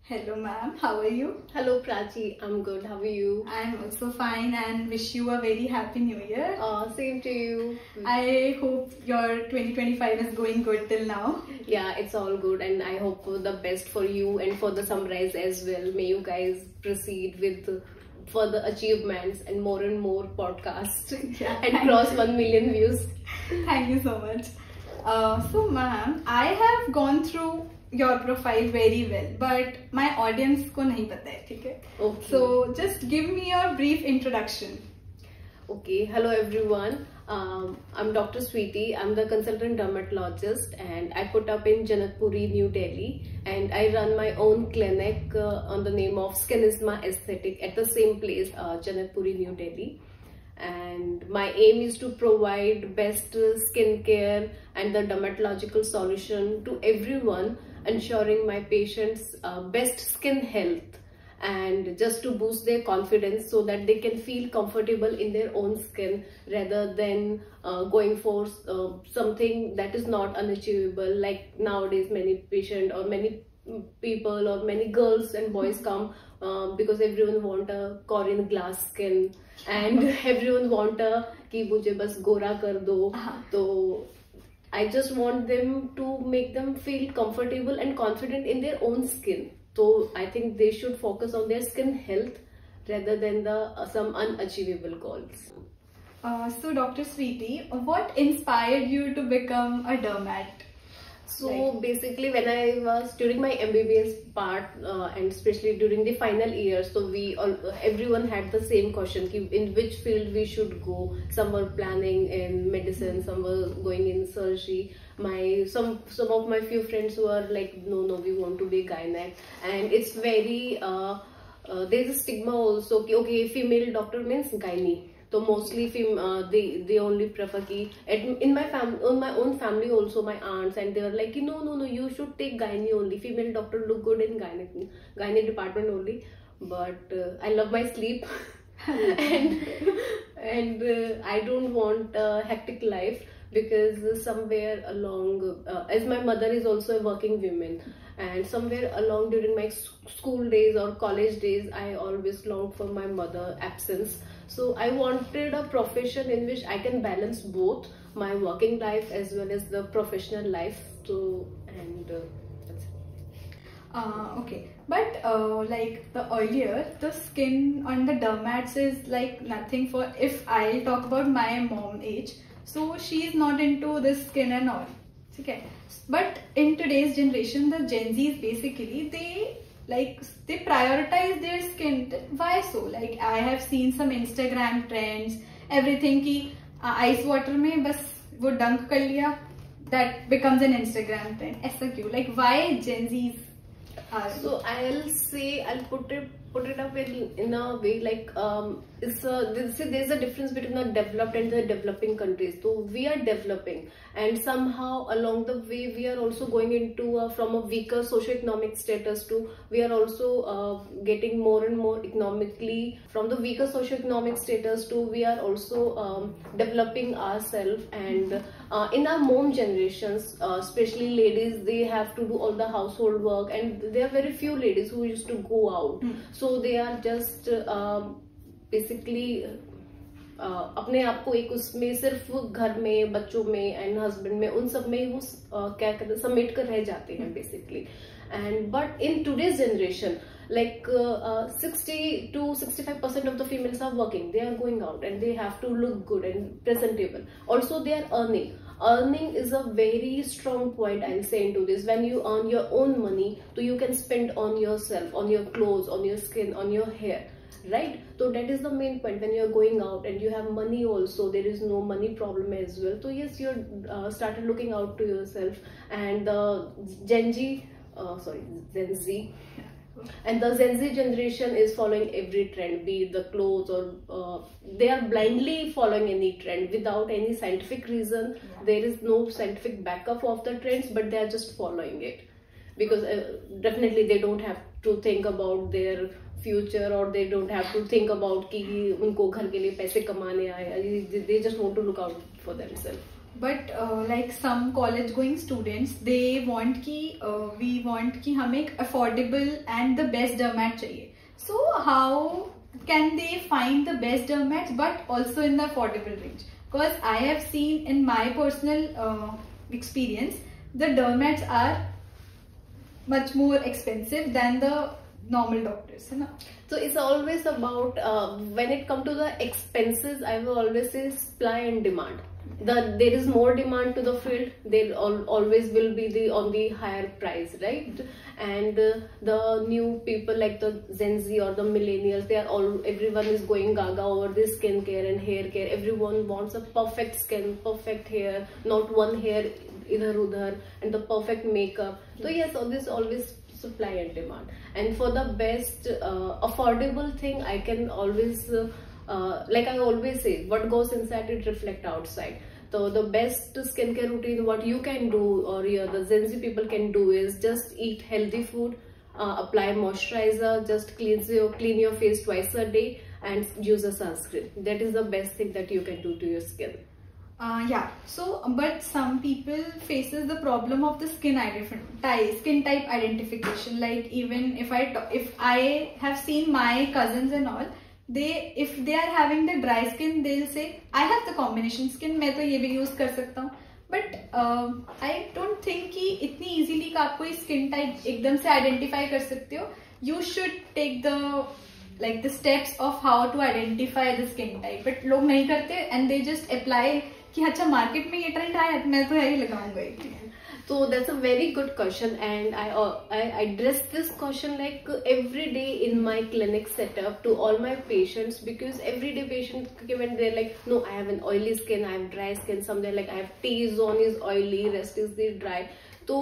Hello ma'am, how are you? Hello Prachi, I'm good. How are you? I'm also fine and wish you a very happy new year. Same to you. I hope your 2025 is going good till now. Yeah, it's all good, and I hope for the best for you and for the Sunrise as well. May you guys proceed with further achievements and more podcasts and cross 1 million views. Thank you so much. So ma'am, I have gone through your profile very well, but my audience को नहीं पता है, ठीक है? Okay. So just give me your brief introduction. Okay, hello everyone. I'm Dr. Sweetie. I'm the consultant dermatologist and I put up in Janakpuri, New Delhi, and I run my own clinic on the name of Skinisma Aesthetic at the same place, Janakpuri, New Delhi. And my aim is to provide best skincare and the dermatological solution to everyone, ensuring my patients best skin health and just to boost their confidence so that they can feel comfortable in their own skin rather than going for something that is not unachievable. Like nowadays many patients or many people or many girls and boys come because everyone want a Korean glass skin and everyone want a कि मुझे बस गोरा कर दो. तो I just want them to make them feel comfortable and confident in their own skin. So I think they should focus on their skin health rather than the some unachievable goals. So Dr. Sweetie, what inspired you to become a dermat? So basically when I was during my MBBS part and especially during the final year, so we all everyone had the same question in which field we should go. Some were planning in medicine, some were going in surgery. Some of my few friends were like no we want to be gynec, and it's very there's a stigma also okay female doctor means gynae. So mostly they only prefer ki in my own family also, my aunts, and they were like no you should take gynae only, female doctor look good in gynae department only. But I love my sleep and I don't want a hectic life, because somewhere along as my mother is also a working woman, and somewhere along during my school days or college days I always longed for my mother absence. So I wanted a profession in which I can balance both my working life as well as the professional life. So and that's it. Okay, but like the earlier, the skin on the dermats is like nothing. For if I talk about my mom age, so she is not into this skin and all. Okay, but in today's generation, the Gen Zs basically they prioritize their skin. Why so? Like I have seen some Instagram trends, everything ki ice water में बस वो dunk कर लिया, that becomes an Instagram trend. ऐसा क्यों? Like why Gen Zs are? So I'll put it up in a way like there's a difference between the developed and the developing countries. So we are developing, and somehow along the way we are also going into from a weaker socioeconomic status to we are also getting more and more economically from the weaker socioeconomic status to we are also developing ourselves. And in our mom generations, especially ladies, they have to do all the household work, and there are very few ladies who used to go out. So they are just basically अपने आप को एक उसमें सिर्फ घर में बच्चों में एंड हस्बैंड में उन सब में वो क्या कहते हैं समेट कर रह जाते हैं basically. And but in today's generation, like 60 to 65% of the females are working. They are going out and they have to look good and presentable. Also they are earning. Earning is a very strong point, I'll say, into this. When you earn your own money, so you can spend on yourself, on your clothes, on your skin, on your hair, right? So that is the main point. When you're going out and you have money also, there is no money problem as well. So yes, you're started looking out to yourself. And the Gen Z and the Gen Z generation is following every trend, be it the clothes or they are blindly following any trend without any scientific reason. There is no scientific backup of the trends, but they are just following it because definitely they don't have to think about their future, or they don't have to think about कि उनको घर के लिए पैसे कमाने आए. They just want to look out for themselves. But like some college going students they want कि we want कि हमें एक affordable and the best dermat चाहिए. So how can they find the best dermats but also in the affordable range? Because I have seen in my personal experience the dermats are much more expensive than the normal doctors, है ना? So it's always about when it comes to the expenses, I will always say supply and demand. There is more demand to the field, there always will be on the higher price, right? And the new people like the Gen Z or the millennials, everyone is going gaga over this skincare and hair care. Everyone wants a perfect skin, perfect hair, not one hair idhar udhar, and the perfect makeup. So yes, always supply and demand. And for the best affordable thing, I can always like I always say, what goes inside it reflect outside. So the best skincare routine what you can do, or the Gen Z people can do, is just eat healthy food, apply moisturizer, just clean your face twice a day, and use a sunscreen. That is the best thing that you can do to your skin. Yeah. So, but some people faces the problem of the skin type identification. Like even if I have seen my cousins and all, if they are having the dry skin, they'll say I have the combination skin, मैं तो ये भी use कर सकता हूँ. But I don't think कि इतनी easily का आप कोई skin type एकदम से identify कर सकते हो. You should take the steps of how to identify the skin type. But लोग नहीं करते and they just apply कि अच्छा मार्केट में ये ट्रेंड आया मैं तो यही लगाऊंगा. So that's a very good question, and I address this question like every day in my clinic setup to all my patients, because everyday patients when they're like, no, I have an oily skin, I have dry skin, some they're like I have T-zone is oily, rest is the dry. So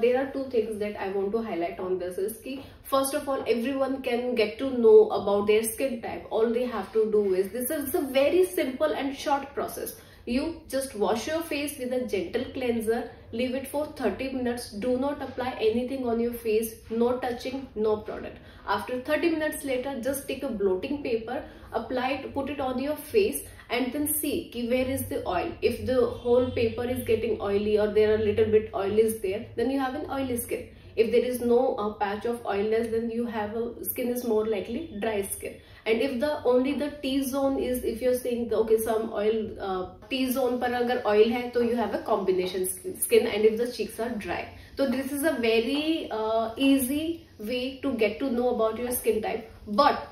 there are two things that I want to highlight on this is ki, first of all, everyone can get to know about their skin type. All they have to do is, this is a very simple and short process. You just wash your face with a gentle cleanser, leave it for 30 minutes, do not apply anything on your face, no touching, no product. After 30 minutes later, just take a blotting paper, apply it, put it on your face, and then see ki where is the oil. If the whole paper is getting oily or there are little bit oil is there, then you have an oily skin. If there is no patch of oiliness, then you have skin is more likely dry skin. And if only the T-zone is, if you're saying okay some oil T-zone par agar oil hai, so you have a combination skin, and if the cheeks are dry. So this is a very easy way to get to know about your skin type. But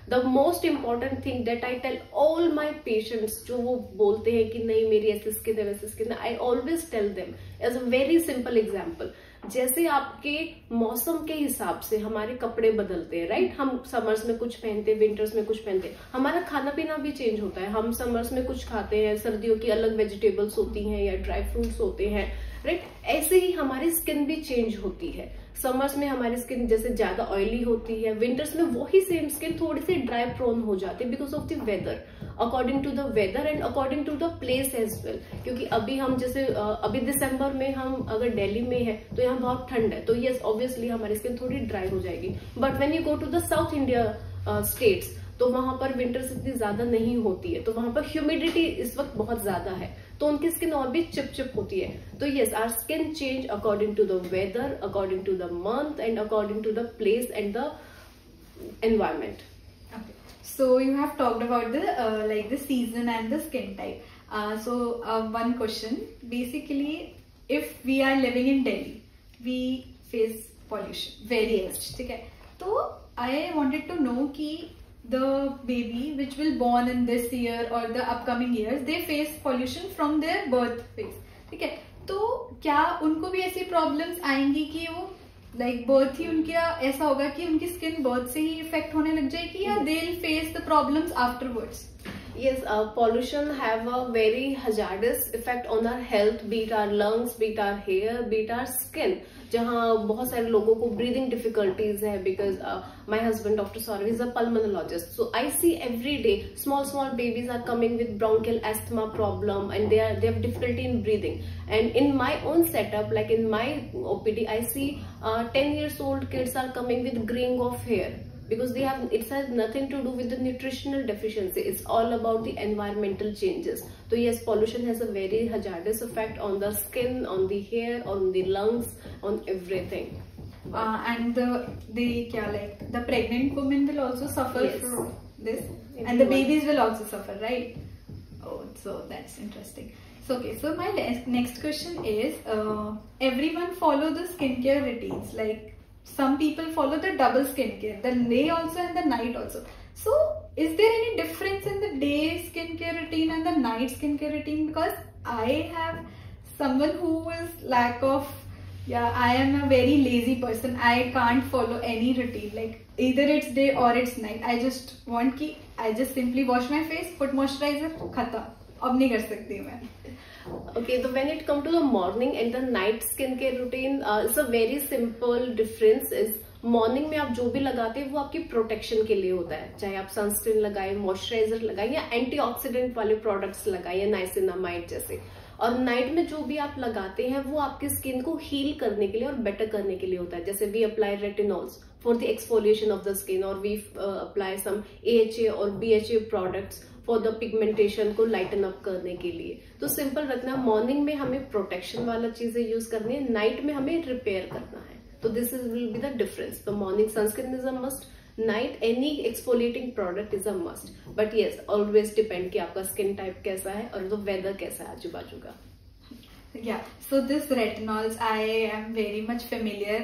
the most important thing that I tell all my patients जो वो बोलते हैं कि नहीं मेरी ऐसी skin है वैसी स्किन है, I always tell them as a very simple example. जैसे आपके मौसम के हिसाब से हमारे कपड़े बदलते हैं, राइट? हम समर्स में कुछ पहनते हैं, विंटर्स में कुछ पहनते हैं, हमारा खाना पीना भी चेंज होता है. हम समर्स में कुछ खाते हैं, सर्दियों की अलग वेजिटेबल्स होती हैं या ड्राई फ्रूट्स होते हैं, राइट? ऐसे ही हमारी स्किन भी चेंज होती है. समर्स में हमारी स्किन जैसे ज्यादा ऑयली होती है, विंटर्स में वही सेम स्किन थोड़ी सी ड्राई प्रोन हो जाती है because of the weather, according to the weather and according to the place as well. क्योंकि अभी हम जैसे अभी दिसंबर में हम अगर दिल्ली में है तो यहाँ बहुत ठंड है, तो यस ऑब्वियसली हमारी स्किन थोड़ी ड्राई हो जाएगी. But when you go to the South India states, तो वहां पर विंटर्स इतनी ज्यादा नहीं होती है, तो वहां पर ह्यूमिडिटी इस वक्त बहुत ज्यादा है, तो उनकी स्किन और भी चिपचिप होती है. तो yes, our skin change according to the weather, according to the month and according to the place and the environment. So you have talked about the season and the skin type. So one question, basically, if we are living in Delhi, we face pollution very much. Okay, so I wanted to know कि the baby which will born in this year or the upcoming years, they face pollution from their birth phase. ठीक है, तो क्या उनको भी ऐसी problems आएंगी कि वो बर्थ ही उनका ऐसा होगा कि उनकी स्किन बर्थ से ही इफेक्ट होने लग जाएगी, या they will face the problems afterwards? Yes, pollution have a very hazardous effect on our health, be it our lungs, be it our hair, be it our skin. जहाँ बहुत सारे लोगों को breathing difficulties है, because my husband Dr. Saurav is a pulmonologist, so I see every day small babies are coming with bronchial asthma problem, and they have difficulty in breathing. And in my own setup, like in my OPD, I see 10 years old kids are coming with graying of hair. because it has nothing to do with the nutritional deficiency. It's all about the environmental changes. So yes, pollution has a very hazardous effect on the skin, on the hair, on the lungs, on everything. And the pregnant women will also suffer from this, and the babies will also suffer, right? Oh, so that's interesting. So okay, so my next question is, everyone follow the skincare routines. Like some people follow the double skincare, the day also and the night also. So is there any difference in the day skincare routine and the night skincare routine? Because I have someone who is I am a very lazy person. I can't follow any routine. Like either it's day or it's night. I just simply wash my face, put moisturizer, khata. अब नहीं कर सकती मैं. Okay, so when it comes to the morning and the night skincare routine, it's a very simple difference. is morning में आप जो भी लगाते हैं वो आपकी प्रोटेक्शन के लिए होता है, चाहे आप सनस्क्रीन लगाए, मॉइस्चराइजर लगाए या एंटीऑक्सीडेंट वाले प्रोडक्ट्स लगाए या नाइसिनामाइड जैसे. और नाइट में जो भी आप लगाते हैं वो आपकी स्किन को हील करने के लिए और बेटर करने के लिए होता है. जैसे we apply retinols for the exfoliation of the skin, और वी अप्लाई सम AHA और BHA products for the pigmentation को लाइटन अप करने के लिए. तो सिंपल रखना, मॉर्निंग में हमें प्रोटेक्शन वाला चीजें यूज करनी है, नाइट में हमें रिपेयर करना है. तो this will be the difference. The morning sunscreen is a must, night any exfoliating product is a must. But yes, always depend कि आपका स्किन टाइप कैसा है और तो वेदर कैसा है आजू बाजू का. Yeah, so this retinols, I am very much familiar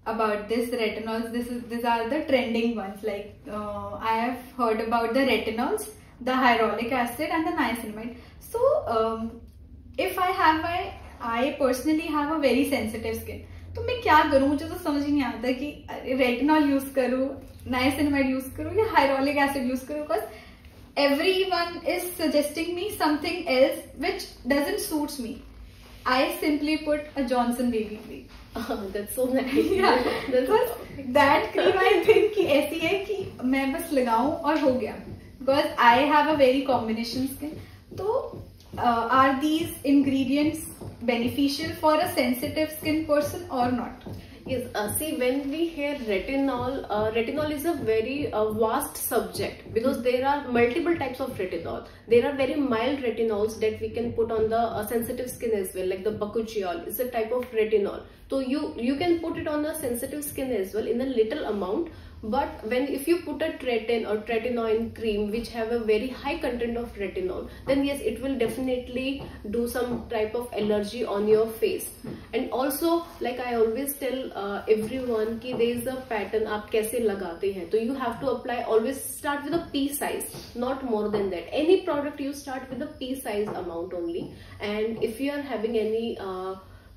about this retinols. These are the trending ones. Like I have heard about the retinols, the hyaluronic acid and the niacinamide. So if I personally have a very sensitive skin, तो मैं क्या करूँ? मुझे तो समझ ही नहीं आता कि रेटिनॉल यूज करूँ, नाइसिनामाइड यूज करूँ या हाइरोलिक एसिड यूज करूँ. Because everyone is suggesting me something else which doesn't suits me. I simply put a Johnson baby cream. Oh, that's so nice. Yeah, that cream I think कि ऐसी है कि मैं बस लगाऊं और हो गया. Because I have a very combination skin. तो are these ingredients beneficial for a sensitive skin person or not? Yes, see, when we hear retinol, retinol is a very vast subject because there are multiple types of retinol. There are very mild retinols that we can put on the sensitive skin as well, like the bakuchiol is a type of retinol. So you can put it on the sensitive skin as well in a little amount. But if you put a Tretin or tretinoin cream which have a very high content of retinol, then yes, it will definitely do some type of allergy on your face. And also, like I always tell everyone कि there is a pattern आप कैसे लगाते हैं. तो you have to apply, always start with a pea size, not more than that. Any product you start with a pea size amount only. And if you are having any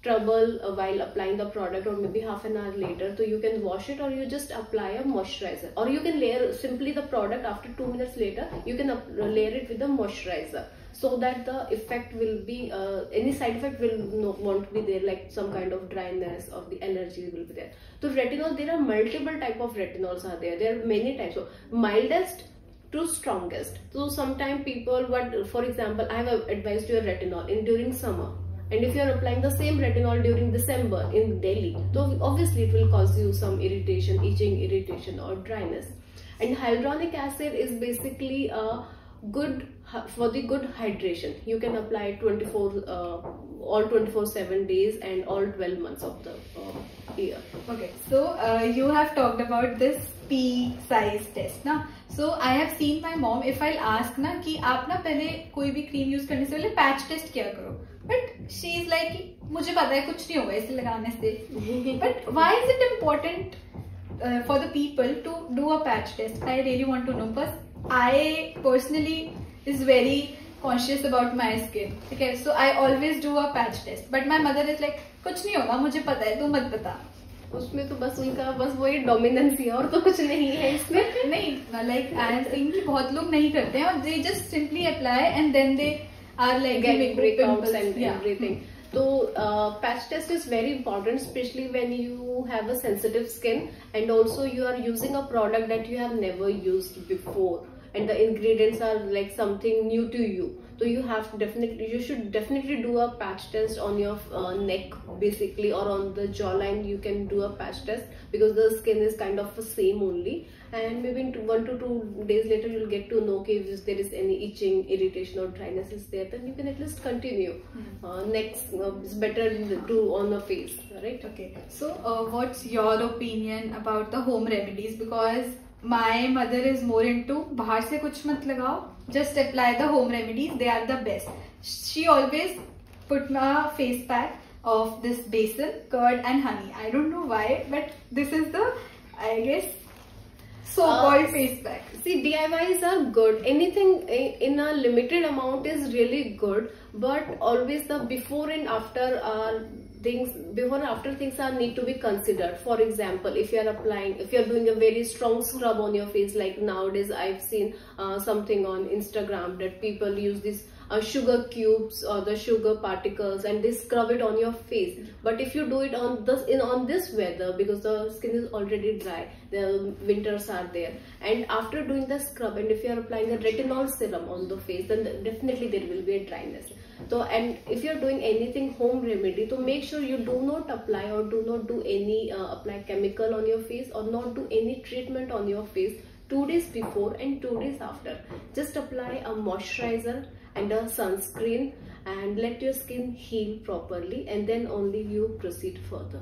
trouble while applying the product or maybe half an hour later, so you can wash it or you just apply a moisturizer, or you can layer simply the product after 2 minutes later. You can layer it with a moisturizer so that the effect will be any side effect won't be there, like some kind of dryness or the allergy will be there. So retinol, there are multiple type of retinols are there. There are many types. So mildest to strongest. So sometimes people, for example, I have advised you a retinol during summer. And if you are applying the same retinol during December in Delhi, so obviously it will cause you some irritation, itching, irritation or dryness. And hyaluronic acid is basically good for the good hydration. You can apply it all 24/7 days and all 12 months of the year. Okay, so you have talked about this P size test ना. So I have seen my mom, if I'll ask ना कि आप ना पहले कोई भी cream use करने से पहले पैच टेस्ट किया करो, but she is like मुझे पता है कुछ नहीं होगा इसे लगाने से. But why is it important for the people to do a patch test? I really want to know, because I personally is very conscious about my skin. Okay, so I always do a patch test, but my mother is like कुछ नहीं होगा, मुझे पता है, तू मत बता. उसमें तो बस उनका वही डोमिनेंस है और तो कुछ नहीं है इसमें. नहीं, like I am saying कि बहुत लोग नहीं करते हैं और they just simply apply and then they are like getting breakouts and everything. So patch test is very important, especially when you have a sensitive skin and also you are using a product that you have never used before and the ingredients are like something new to you. So So you should definitely do a patch test on your neck basically, or on the jawline. You can do a patch test because the skin is kind of the same only, and maybe in 1 to 2 days later you'll get to know if there is any itching, irritation or dryness is there, then you can at least continue. Next is better to do on the face, right? Okay, so what's your opinion about the home remedies? Because my mother is more into bahar se kuch mat lagao, just apply the home remedies, they are the best. She always put a face pack of this basil, curd and honey. I don't know why, but this is the, I guess, so-called face pack. See, DIYs are good. Anything in a limited amount is really good, but always the before and after things are need to be considered. For example, if you are doing a very strong scrub on your face, like nowadays I've seen something on Instagram that people use this sugar cubes or the sugar particles and they scrub it on your face. But if you do it on this weather, because the skin is already dry, the winters are there, and after doing the scrub, and if you are applying a retinol serum on the face, then definitely there will be a dryness. So, and if you are doing anything home remedy, to make sure you do not apply or do not do any apply chemical on your face or not do any treatment on your face 2 days before and 2 days after. Just apply a moisturizer and a sunscreen and let your skin heal properly, and then only you proceed further.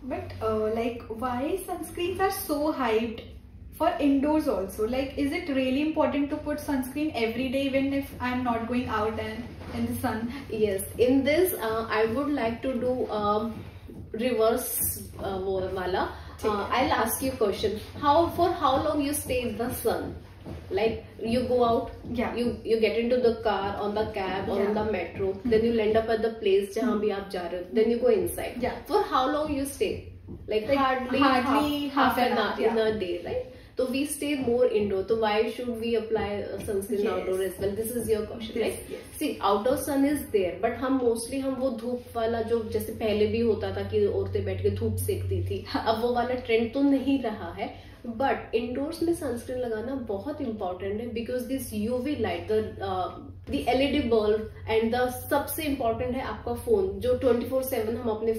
But like, why sunscreens are so hyped for indoors also? Like, is it really important to put sunscreen every day even if I'm not going out and in the sun? Yes, in this I would like to do reverse wala. I'll ask you a question. For how long you stay in the sun? Like, you go out, yeah, you get into the car, on the cab or on the metro, then you land up at the place jahan bhi aap ja rahe ho, then you go inside. Yeah. For how long you stay? Like hardly half an hour in a day, right? So we stay more indoor. So why should we apply sunscreen outdoor as well? This is your question, right? Yes. See, outdoor sun is there, but हम वो धूप वाला जो जैसे पहले भी होता था कि औरतें बैठ के धूप सेकती थी, अब वो वाला ट्रेंड तो नहीं रहा है. बट इंडोर्स में सनस्क्रीन लगाना बहुत इंपॉर्टेंट है, because this UV light, the LED bulb and the सबसे इम्पोर्टेंट है आपका फोन जो 24/7 हम अपने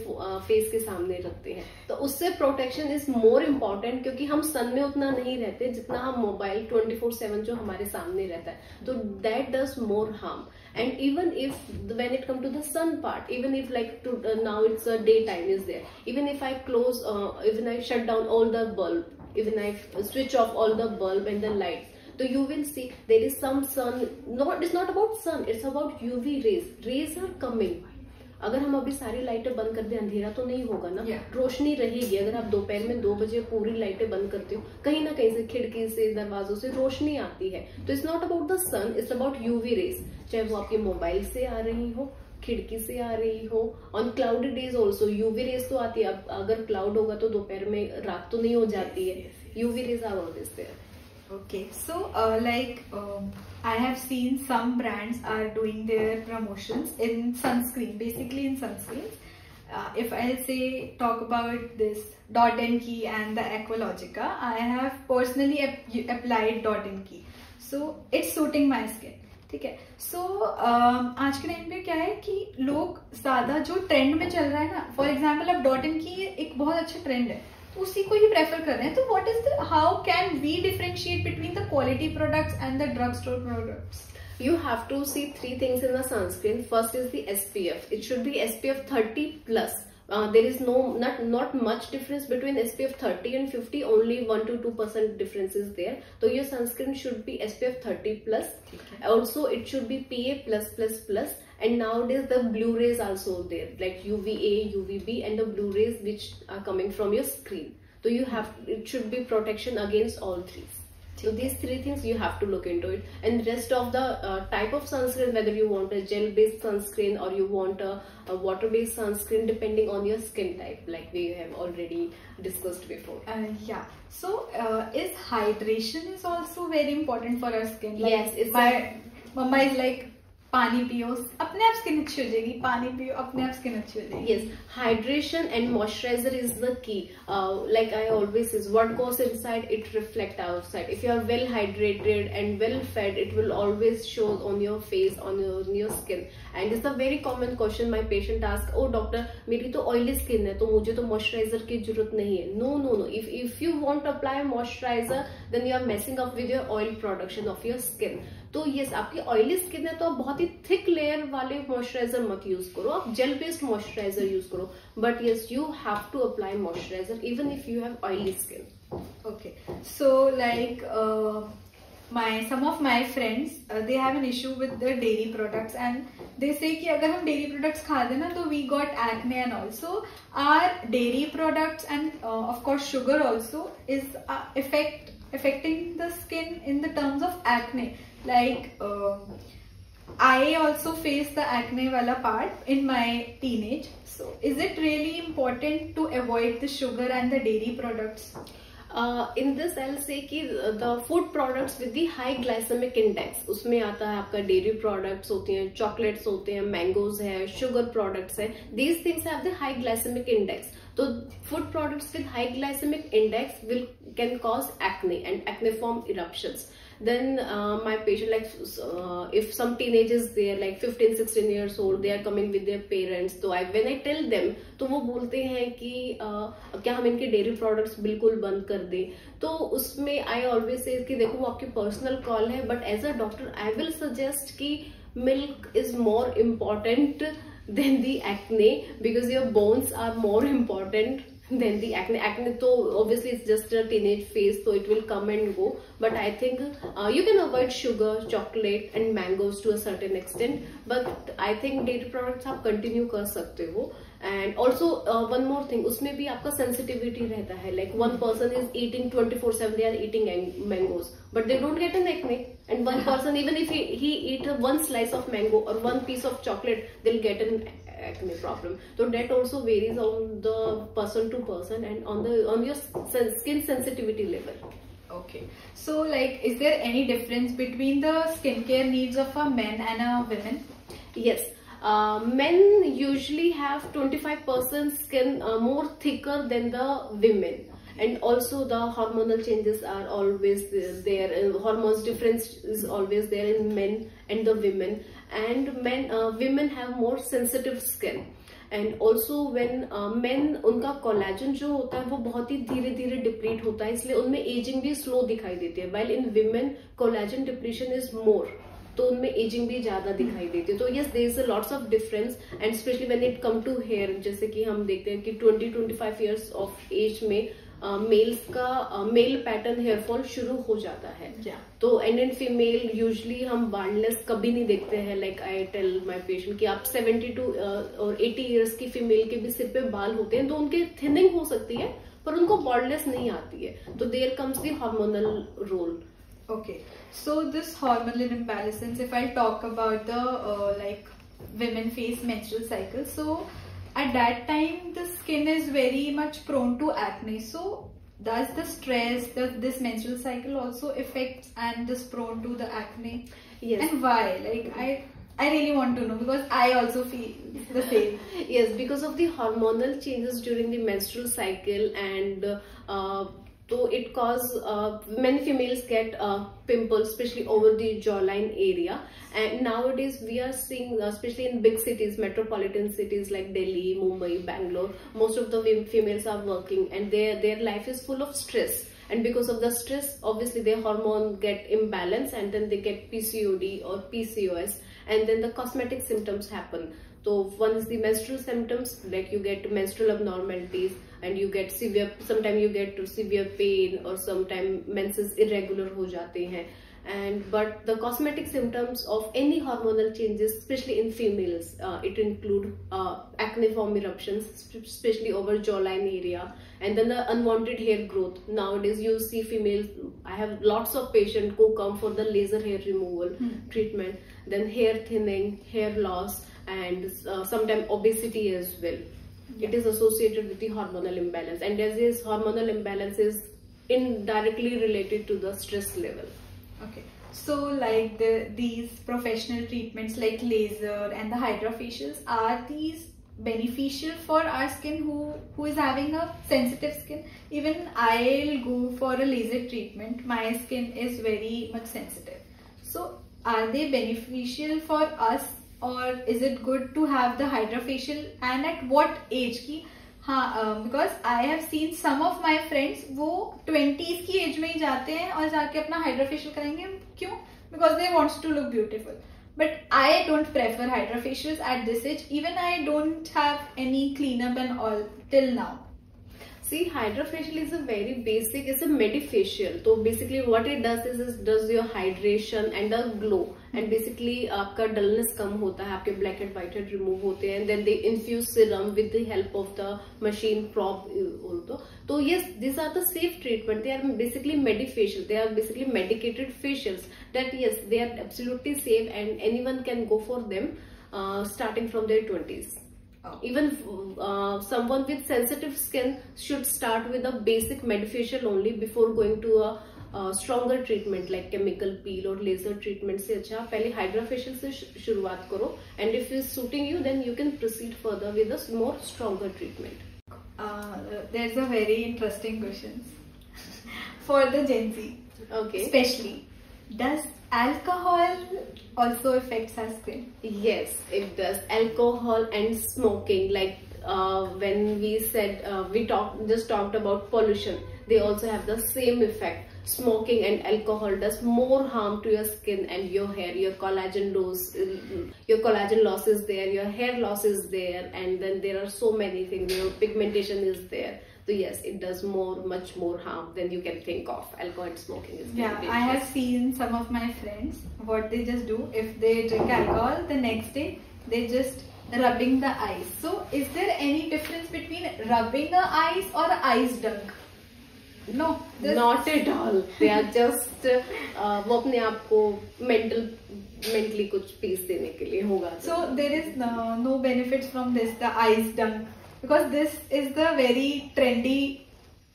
फेस के सामने रखते हैं, तो उससे प्रोटेक्शन इज मोर इम्पोर्टेंट, क्योंकि हम सन में उतना नहीं रहते जितना हम मोबाइल 24/7 जो हमारे सामने रहता है, तो that does more harm. And even if when it comes to the sun part, even if like now it's a daytime is there, even if I close, even I shut down all the bulb, even I switch off all the bulb and the lights, so you will see there is some sun. No, it's not about sun, it's about UV rays. Rays are coming. अगर हम अभी सारी लाइटें बंद कर दें, अंधेरा तो नहीं होगा ना, रोशनी रहेगी. अगर आप दोपहर में 2 बजे पूरी लाइटें बंद करते हो, कहीं ना कहीं से खिड़की से दरवाजों से रोशनी आती है. तो it's not about the sun, it's about UV rays, चाहे वो आपके मोबाइल से आ रही हो, खिड़की से आ रही हो. On cloudy days also UV rays तो आती है. अब अगर क्लाउड होगा तो दोपहर में रात तो नहीं हो जाती है. UV rays are always there. Okay, so I have seen some brands are doing their promotions in sunscreen, basically in sunscreens. If I'll say talk about this Dot & Key and the Aqualogica, I have personally applied Dot & Key, so it's suiting my skin. ठीक है. So आज के time पे क्या है कि लोग ज्यादा जो ट्रेंड में चल रहा है ना, फॉर एग्जाम्पल अब Dot & Key एक बहुत अच्छा ट्रेंड है, उसी को ही प्रेफर कर रहे हैं. तो what is the, how can we differentiate between the quality products and the drug store products? You have to see 3 things in the sunscreen. First is the SPF. It should be SPF 30 plus. There is not much difference between SPF 30 and 50. Only 1 to 2% difference is there. So your sunscreen should be SPF 30 plus. Also, it should be PA plus plus plus. And nowadays the blue rays also there, like UVA, UVB, and the blue rays which are coming from your screen. So it should be protection against all 3. So these 3 things you have to look into it. And rest of the type of sunscreen, whether you want a gel based sunscreen or you want a water based sunscreen, depending on your skin type, like we have already discussed before. Yeah. So is hydration is also very important for our skin? Like, yes, my mama is like, पानी पियो अपने आप skin अच्छी हो जाएगी, पानी पियो अपने आप स्किन अच्छी हो जाएगी. Yes, hydration and moisturizer is the key. Like I always say, what goes inside, it reflect outside. If you are well hydrated and well fed, it will always show on your face, on your skin. And it's a very common question my patient ask, oh doctor, मेरी तो oily skin है, तो मुझे तो moisturizer की जरूरत नहीं है. No. If you want to apply moisturizer, then you are messing up with your oil production of your skin. तो यस, आपकी ऑयली स्किन है तो आप बहुत ही थिक लेयर वाले मॉइस्चराइजर मत यूज करो, आप जेल बेस्ड मॉइस्चराइजर यूज करो. But yes, you have to apply moisturiser even if you have oily skin. Okay, so like some of my friends they have an issue with the dairy products and they say कि अगर हम dairy products खा देना तो we got acne and also our dairy products and of course sugar also is affecting the skin in the terms of acne. Like I also faced the acne wala part in my teenage. So is it really important to avoid the sugar and the dairy products? In this I'll say कि the food products with the high glycemic index, उसमें आता है आपका dairy products होती हैं, chocolates होते हैं, mangoes है, sugar products है. These things have the high glycemic index. So food products with high glycemic index can cause acne and acneiform eruptions. Then my patient, like if some teenagers, they are like 15-16 years old, they are coming with their parents, तो when I tell them, तो वो बोलते हैं कि क्या हम इनके dairy products बिल्कुल बंद कर दें. तो उसमें आई ऑलवेज से कि देखो वो आपकी पर्सनल कॉल है, but as a doctor I will suggest कि milk is more important than the acne, because your bones are more important than the acne. Acne, so obviously it's just a teenage phase, so it will come and go. But I think you can avoid sugar, chocolate and mangoes to a certain extent. But I think dairy products आप continue कर सकते हो. And also one more thing, उसमें भी आपका sensitivity रहता है. Like one person is eating 24/7, they are eating mangoes, but they don't get an acne. And one person, even if he eat one slice of mango or one piece of chocolate, they'll get an acne problem. So that also varies on the person to person and on your skin sensitivity level. Okay, so like is there any difference between the skincare needs of a men and a women? Yes. Men usually have 25% skin more thicker than the women, and also the hormonal changes are always there. Hormones difference is always there in men and the women, and women have more sensitive skin. And also when men, उनका collagen जो होता है वो बहुत ही धीरे धीरे deplete होता है, इसलिए उनमें एजिंग भी स्लो दिखाई देती है. while in women collagen depletion is more, तो उनमें एजिंग भी ज्यादा दिखाई देती है. तो yes, there is a lots of difference, and specially when it come to hair, जैसे कि हम देखते हैं कि 20-25 इयर्स ऑफ एज में मेल्स का मेल पैटर्न हेयर फॉल शुरू हो जाता है. तो एंड इन फीमेल यूजली हम बार्डलेस कभी नहीं देखते हैं. Like I tell my patient कि आप 70 और 80 इयर्स की फीमेल के भी सिर पे बाल होते हैं, तो उनके थिनिंग हो सकती है पर उनको बार्डलेस नहीं आती है. तो there comes the hormonal role. Okay, so this hormonal imbalance, if I talk about the like women face menstrual cycle, so at that time the skin is very much prone to acne. So does the stress, does this menstrual cycle also affects and is prone to the acne? Yes. And why? Like I really want to know, because I also feel the same. Yes, because of the hormonal changes during the menstrual cycle, and so it causes many females get pimples, especially over the jawline area. And nowadays we are seeing, especially in big cities, metropolitan cities like Delhi, Mumbai, Bangalore, most of the females are working and their life is full of stress. And because of the stress, obviously their hormone get imbalanced, and then they get PCOD or PCOS, and then the cosmetic symptoms happen. So one is the menstrual symptoms, like you get menstrual abnormalities and you get severe, sometimes you get severe pain, or sometimes menses irregular ho jate hain. And but the cosmetic symptoms of any hormonal changes, especially in females, it include acneiform eruptions, especially over jawline area, and then the unwanted hair growth. Nowadays you see females, I have lots of patients who come for the laser hair removal treatment, then hair thinning, hair loss, and sometimes obesity as well. It is associated with the hormonal imbalance, and as this hormonal imbalance is indirectly related to the stress level. Okay, So like these professional treatments like laser and the hydrofacials, are these beneficial for our skin who is having a sensitive skin? Even I'll go for a laser treatment. My skin is very much sensitive. So are they beneficial for us, or is it good to have the hydrofacial, and at what age की? हाँ, because I have seen some of my friends वो 20s की as में ही जाते हैं और जाके अपना हाइड्रोफेशियल करेंगे. क्यों? Because they wants to look beautiful. But I don't prefer hydrofacials at this age. Even I don't have any cleanup and all till now. See, hydrofacial is a very basic, it's a medifacial. So basically what it does is does your hydration and a glow, and basically आपका dullness कम होता है, आपके black and white head remove होते हैं, and then they infuse serum with the help of the machine probe also. So yes, these are the safe treatment. They are basically medifacial. They are basically medicated facials. That yes, they are absolutely safe, and anyone can go for them starting from their 20s. Oh. Even someone with sensitive skin should start with a basic medifacial only before going to a stronger treatment like chemical peel or laser treatment से अच्छा पहले hydrofacial से शुरुआत करो, and if it's suiting you then you can proceed further with a more stronger treatment. There's a very interesting question for the Gen Z. Okay. Especially, does alcohol also affects our skin? Yes, it does. Alcohol and smoking, like when we said we just talked about pollution, they also have the same effect. Smoking and alcohol does more harm to your skin and your hair. Your collagen loss is there, your hair loss is there, and then there are so many things. Your pigmentation is there. So yes, it does much more harm than you can think of. Alcohol and smoking is very dangerous. I have seen some of my friends, what they just do, if they drink alcohol, the next day they just rubbing the eyes. So is there any difference between rubbing the eyes or ice dunk? No, not at all. They are just वो अपने आप को mentally कुछ peace देने के लिए होगा. So there is no benefits from this, the ice dunk, because this is the very trendy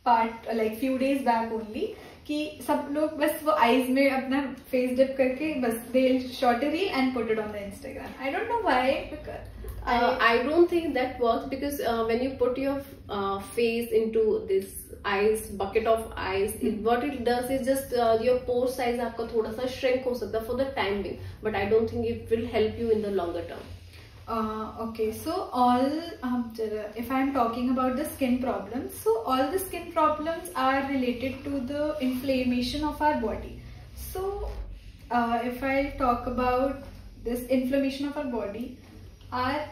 part, like few days back only, कि सब लोग बस वो eyes में अपना face dip करके बस they'll shot a reel and put it on the Instagram. I don't know why, because I don't think that works, because when you put your face into this ice bucket of ice, what it does is just your pore size आपका थोड़ा सा shrink हो सकता है for the time being, but I don't think it will help you in the longer term. Okay, so all if I'm talking about the skin problems, so all the skin problems are related to the inflammation of our body. So if I talk about this inflammation of our body, are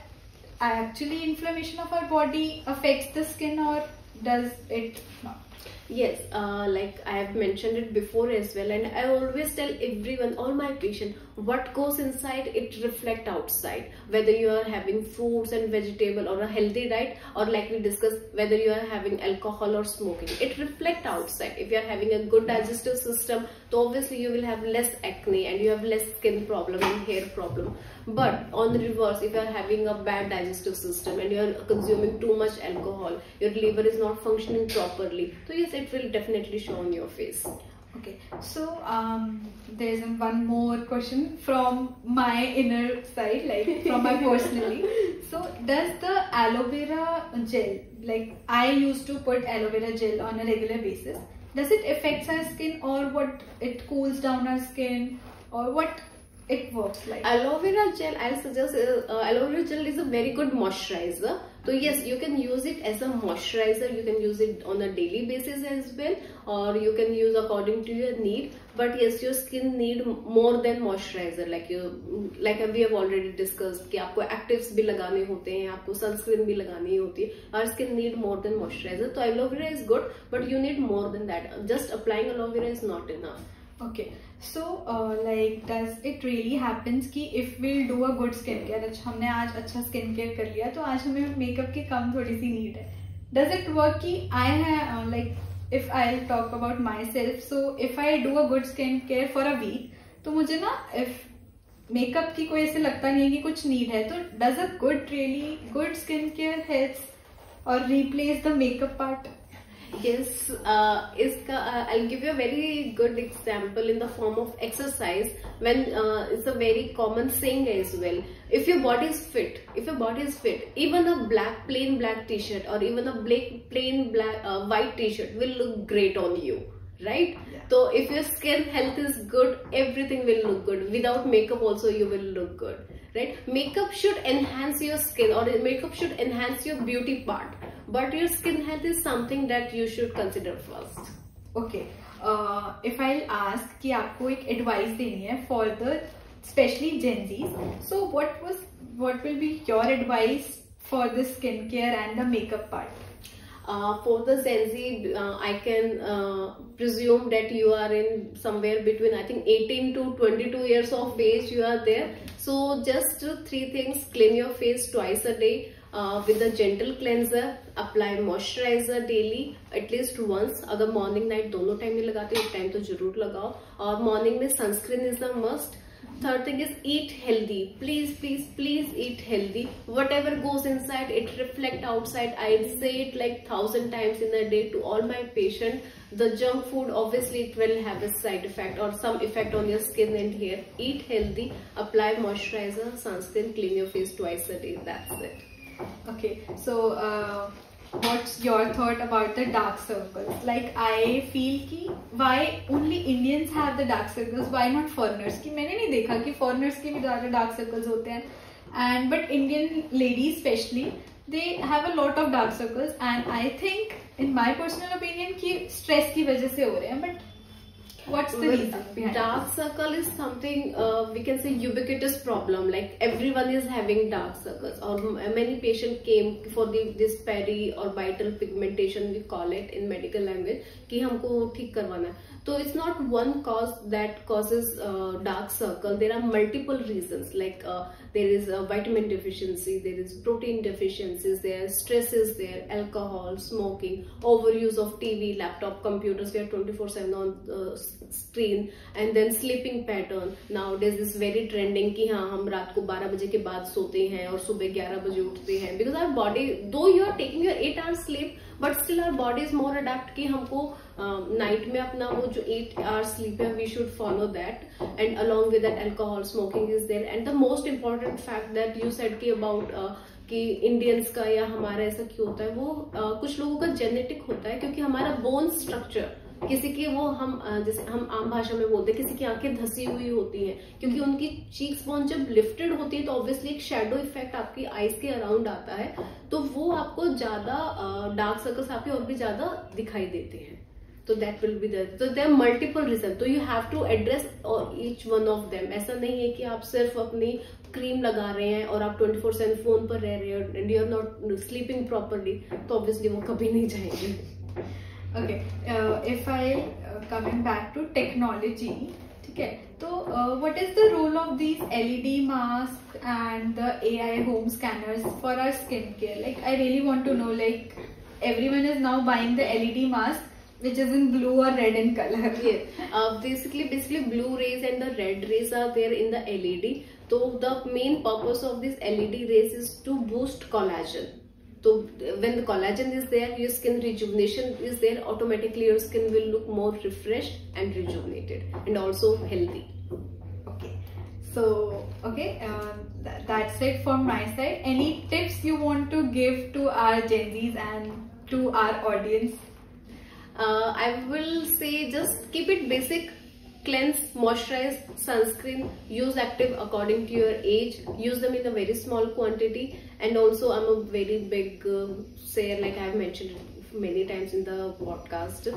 actually inflammation of our body affects the skin, or does it not? Yes, like I have mentioned it before as well, and I always tell everyone, all my patients, what goes inside, it reflects outside. Whether you are having fruits and vegetable or a healthy diet, or like we discussed, whether you are having alcohol or smoking, it reflects outside. If you are having a good digestive system, so obviously you will have less acne and you have less skin problem and hair problem. But on the reverse, if you are having a bad digestive system and you are consuming too much alcohol, your liver is not functioning properly, so yes, it will definitely show on your face. Okay, so there's one more question from my inner side, like from my personally. So does the aloe vera gel, like I used to put aloe vera gel on a regular basis, does it affect our skin, or what, it cools down our skin, or what it works like? Aloe vera gel, I'll suggest aloe vera gel is a very good moisturizer. So yes, you can use it as a moisturizer. You can use it on a daily basis as well, or you can use according to your need. But yes, your skin need more than moisturizer. Like we have already discussed कि आपको actives भी लगाने होते हैं, आपको sunscreen भी लगानी होती है. Our skin need more than moisturizer. So aloe vera is good, but you need more than that. Just applying aloe vera is not enough. Okay, so like does it really happens कि if we'll do a good skincare, अच्छा हमने आज अच्छा skincare कर लिया तो आज हमें makeup की कम थोड़ी सी need है. Does it work कि I have like if I'll talk about myself, so if I do a good skincare for a week, तो मुझे ना if makeup की कोई ऐसे लगता नहीं है कि कुछ need है, तो does a good skincare helps or replace the makeup part? Yes, I'll give you a very good example in the form of exercise. When it's a very common saying as well. If your body is fit, even a plain black t-shirt or even a plain black white t-shirt will look great on you, right? Yeah. So if your skin health is good, everything will look good. Without makeup also you will look good, right? Makeup should enhance your skin, or makeup should enhance your beauty part, but your skin health is something that you should consider first. Okay, if I'll ask कि आपको एक advice देनी है for the especially Gen Zs, so what will be your advice for the skincare and the makeup part? For the Gen Z, I can presume that you are in somewhere between, I think, 18 to 22 years of age you are there. So just three things: clean your face twice a day with a gentle cleanser, apply moisturizer daily at least once. अगर morning night दोनों time में लगाते हो, एक time तो जरूर लगाओ. और morning में sunscreen is a must. Third thing is eat healthy. Please eat healthy. Whatever goes inside, it reflect outside. I say it like 1,000 times in a day to all my patients. The junk food, obviously it will have a side effect or some effect on your skin and hair. Eat healthy, apply moisturizer, sunscreen, clean your face twice a day. That's it. Okay, so what's your thought about the dark circles? Like I feel कि why only Indians have the dark circles, why not foreigners? कि मैंने नहीं देखा कि foreigners के भी ज़्यादा dark circles होते हैं, and but Indian ladies especially they have a lot of dark circles, and I think in my personal opinion कि stress की वजह से हो रहे हैं, but what's the reason behind dark circle is something we can say ubiquitous problem, like everyone is having dark circles, or many patients came for this peri or vital pigmentation, we call it in medical language, कि हमको ठीक करवाना है. So it's not one cause that causes dark circle. There are multiple reasons, like there is vitamin deficiency, there is protein deficiencies, there is stress is there, alcohol, smoking, overuse of TV, laptop, computers. We are 24/7 on screen, and then sleeping pattern. Nowadays this very trending कि हाँ हम रात को 12 बजे के बाद सोते हैं और सुबह 11 बजे उठते हैं, because our body, though you are taking your 8 hours sleep, but still our body is more adapt कि हमको नाइट में अपना वो जो 8 hours sleep है, we should follow that. And along with that, alcohol, smoking is there. And the most important fact that you said कि about कि Indians का या हमारा ऐसा क्यों होता है, वो कुछ लोगों का जेनेटिक होता है, क्योंकि हमारा बोन स्ट्रक्चर, किसी की वो हम जैसे हम आम भाषा में बोलते हैं, किसी की आंखें धसी हुई होती हैं, क्योंकि उनकी चीक्स बोन जब लिफ्टेड होती है तो ऑब्वियसली एक शेडो इफेक्ट आपकी आईज के अराउंड आता है, तो वो आपको ज्यादा डार्क सर्कल्स आपके और भी ज्यादा दिखाई देते हैं. तो दैट विल बी देयर. तो देयर मल्टीपल रीजन, तो you have to address each one of them. ऐसा नहीं है कि आप सिर्फ अपनी क्रीम लगा रहे हैं और आप 24/7 फोन पर रह रहे हो and you are not sleeping properly, तो ऑब्वियसली वो कभी नहीं जाएंगे. Okay, if I coming back to technology, ठीक है, तो what is the role of these LED masks and the AI home scanners for our skincare? Like I really want to know, like everyone is now buying the LED mask which is in blue or red in color. Yeah, basically blue rays and the red rays are there in the LED. So the main purpose of this LED rays is to boost collagen. So when the collagen is there, your skin rejuvenation is there, automatically your skin will look more refreshed and rejuvenated and also healthy. Okay, so okay, that's it from my side. Any tips you want to give to our Gen Zs and to our audience? I will say just keep it basic. Cleanse, moisturize, sunscreen, use active according to your age, use them in a very small quantity. And also I'm a very big sayer, like I have mentioned many times in the podcast,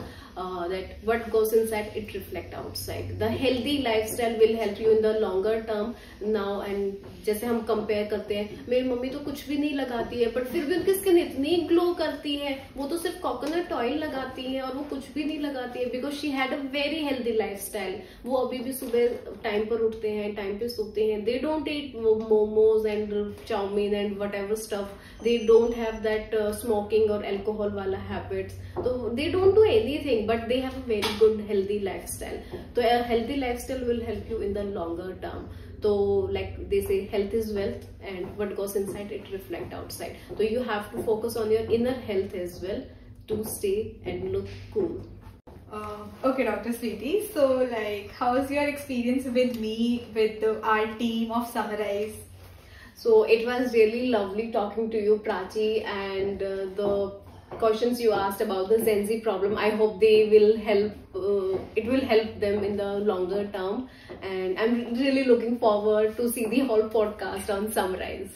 that what goes inside, it reflect outside. The healthy lifestyle will help you in the longer term now. And जैसे हम compare करते हैं, मेरी mummy तो कुछ भी नहीं लगाती है बट फिर भी उनकी स्किन इतनी ग्लो करती है, वो तो सिर्फ कोकोनट ऑयल लगाती है और वो कुछ भी नहीं लगाती है, because she had a very healthy lifestyle. वो अभी भी सुबह टाइम पर उठते हैं, टाइम पे सोते हैं, they don't eat momos and chow mein and whatever stuff, they don't have that smoking और एल्कोहल वाला हैबिट्स, तो they don't do anything but they have a very good healthy lifestyle. So a healthy lifestyle will help you in the longer term. So like they say, health is wealth, and what goes inside, it reflect outside. So you have to focus on your inner health as well to stay and look cool. Okay, Dr. Sweetie. So, like, how's your experience with me, with our team of Summarize? So it was really lovely talking to you, Prachi, and the questions you asked about the Gen Z problem, I hope they will help, it will help them in the longer term, and I'm really looking forward to see the whole podcast on Summarize.